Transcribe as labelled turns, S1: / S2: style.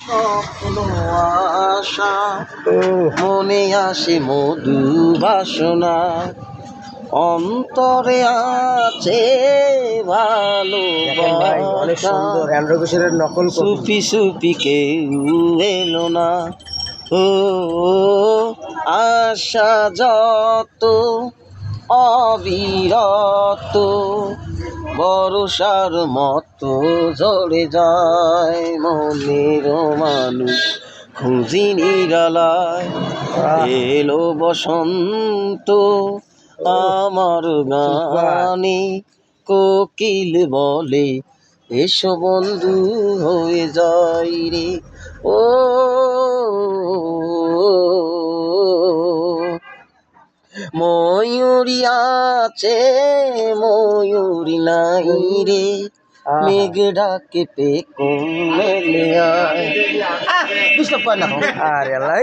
S1: স্বপ্ন আশা মনে আসে মধু বাসনা অন্তরে আছে
S2: অনেক
S1: ভালোবাসা
S2: সুন্দর এন্ড্রু কিশোরের নকল কপি।
S1: সুপি সুপি কেউ এলো না ও আশা যত অবিরত বর্ষার মতো ঝরে যায় মনের মানুষ খুঁজি নিরালায় এলো বসন্ত আমার গানে কোকিল বলে এসো বন্ধু হয়ে যাই রে ও ময়ূরী আছে ময়ূরী নাই রে মেঘ ডাকে পে কোন মেলে আয়
S2: আরে লাই